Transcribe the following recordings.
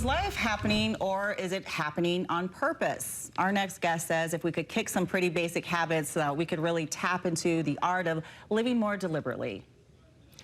life happening, or is it happening on purpose? Our next guest says if we could kick some pretty basic habits, we could really tap into the art of living more deliberately.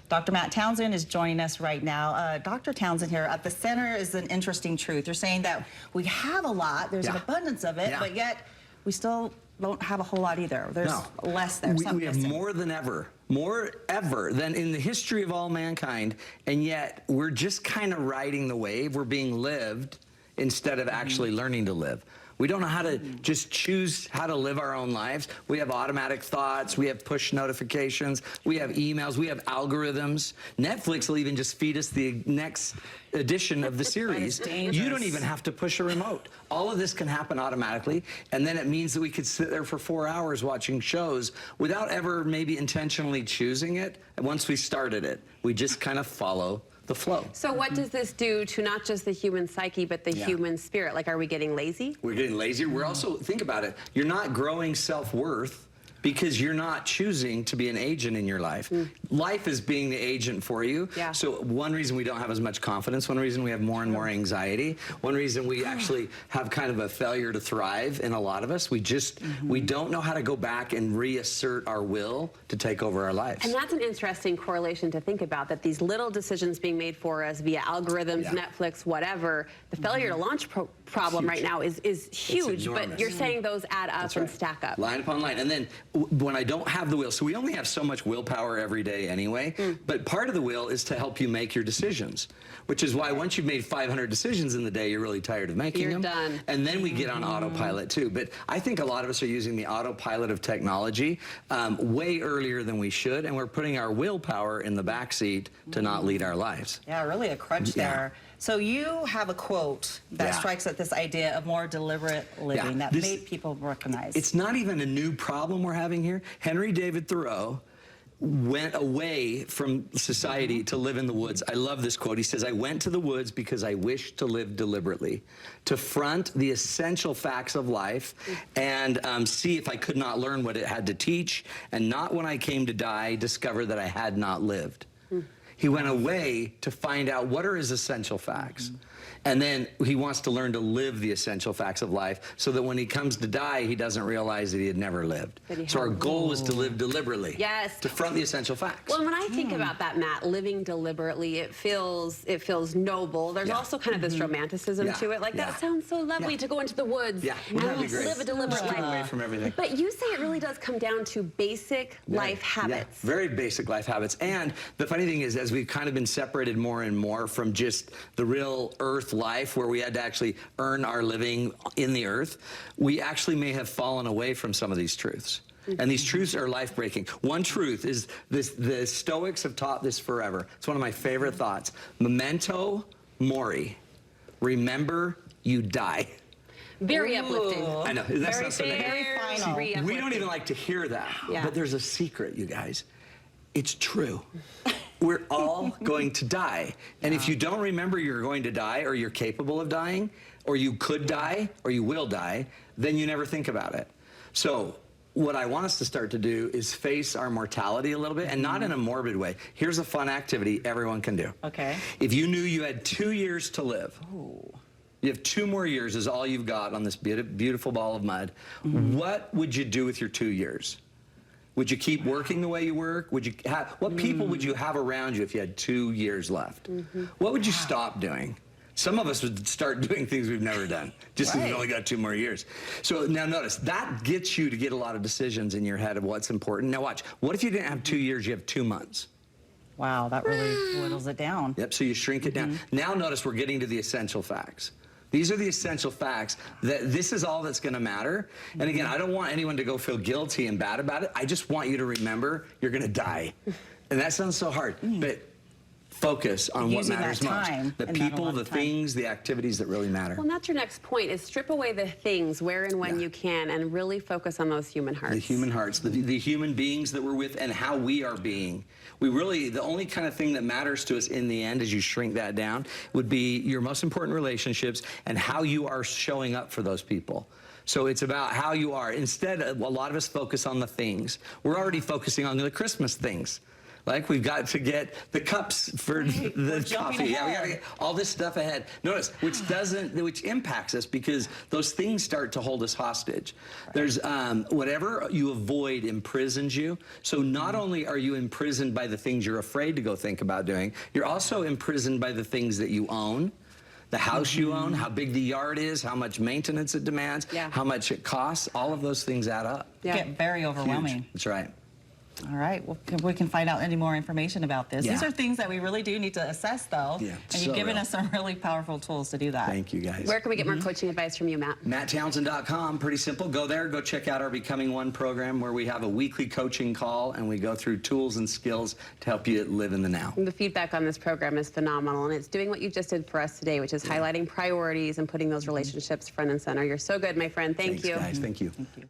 Dr. Matt Townsend is joining us right now. Dr. Townsend here, at the center is an interesting truth. You're saying that we have a lot, there's an abundance of it, but yet we still don't have a whole lot either. There's less there. We have more than ever than in the history of all mankind, and yet we're just kind of riding the wave. We're being lived instead of actually learning to live. We don't know how to just choose how to live our own lives. We have automatic thoughts, we have push notifications, we have emails, we have algorithms. Netflix will even just feed us the next edition of the series. You don't even have to push a remote. All of this can happen automatically, and then it means that we could sit there for 4 hours watching shows without ever maybe intentionally choosing it. And once we started it, we just kind of follow the flow. So what does this do to not just the human psyche, but the human spirit? Like, are we getting lazy? We're getting lazier. We're also, think about it, you're not growing self-worth because you're not choosing to be an agent in your life. Life is being the agent for you. So one reason we don't have as much confidence, one reason we have more and more anxiety, one reason we actually have kind of a failure to thrive in a lot of us, we just, we don't know how to go back and reassert our will to take over our lives. And that's an interesting correlation to think about, that these little decisions being made for us via algorithms, Netflix, whatever, the failure to launch problem right now is huge, but you're saying those add up and stack up. Line upon line. And then when I don't have the will, so we only have so much willpower every day anyway, but part of the will is to help you make your decisions, which is why once you've made 500 decisions in the day, you're really tired of making them. You're done. And then we get on autopilot too. But I think a lot of us are using the autopilot of technology way earlier than we should, and we're putting our willpower in the backseat to not lead our lives. Yeah, really a crutch there. So you have a quote that strikes at this idea of more deliberate living that made people recognize. It's not even a new problem we're having here. Henry David Thoreau went away from society to live in the woods. I love this quote. He says, "I went to the woods because I wished to live deliberately, to front the essential facts of life and see if I could not learn what it had to teach, and not when I came to die discover that I had not lived." He went away to find out what are his essential facts. And then he wants to learn to live the essential facts of life so that when he comes to die, he doesn't realize that he had never lived. So our goal is to live deliberately. To front the essential facts. Well, when I think about that, Matt, living deliberately, it feels noble. There's also kind of this romanticism to it. Like, that sounds so lovely to go into the woods and live a deliberate life. Away from everything. But you say it really does come down to basic life habits. Very basic life habits. And the funny thing is, as we've kind of been separated more and more from just the real earth life where we had to actually earn our living in the earth, we actually may have fallen away from some of these truths. And these truths are life-breaking. One truth is this: the Stoics have taught this forever. It's one of my favorite thoughts. Memento mori. Remember, you die. Very uplifting. I know. That sounds so very final. We don't even like to hear that. But there's a secret, you guys. It's true. We're all going to die. And if you don't remember you're going to die, or you're capable of dying, or you could die, or you will die, then you never think about it. So what I want us to start to do is face our mortality a little bit, and not in a morbid way. Here's a fun activity everyone can do. If you knew you had 2 years to live, you have 2 more years is all you've got on this beautiful ball of mud, what would you do with your 2 years? Would you keep working the way you work? Would you have, what people would you have around you if you had 2 years left? What would you stop doing? Some of us would start doing things we've never done, just because we've only got 2 more years. So now notice, that gets you to get a lot of decisions in your head of what's important. Now watch, what if you didn't have 2 years, you have 2 months? Wow, that really whittles it down. Yep, so you shrink it down. Now notice we're getting to the essential facts. These are the essential facts, that this is all that's going to matter. And again, I don't want anyone to go feel guilty and bad about it. I just want you to remember you're going to die. And that sounds so hard, but focus on what matters most. The people, the things, the activities that really matter. Well, and that's your next point, is strip away the things where and when you can, and really focus on those human hearts. The human hearts, the human beings that we're with, and how we are being. We really, the only kind of thing that matters to us in the end, as you shrink that down, would be your most important relationships and how you are showing up for those people. So it's about how you are. Instead, a lot of us focus on the things. We're already focusing on the Christmas things. Like we've got to get the cups for the coffee. Yeah, we got to get all this stuff ahead. Notice, which impacts us because those things start to hold us hostage. Right. There's whatever you avoid imprisons you. So not only are you imprisoned by the things you're afraid to go think about doing, you're also imprisoned by the things that you own. The house you own, how big the yard is, how much maintenance it demands, how much it costs, all of those things add up. Get very overwhelming. Huge. That's right. All right, well, we can find out any more information about this. These are things that we really do need to assess, though. Yeah, and you've given us some really powerful tools to do that. Thank you, guys. Where can we get more coaching advice from you, Matt? MattTownsend.com, pretty simple. Go there, go check out our Becoming One program where we have a weekly coaching call and we go through tools and skills to help you live in the now. The feedback on this program is phenomenal, and it's doing what you just did for us today, which is highlighting priorities and putting those relationships front and center. You're so good, my friend. Thank you. Thanks, guys. Thank you. Thank you.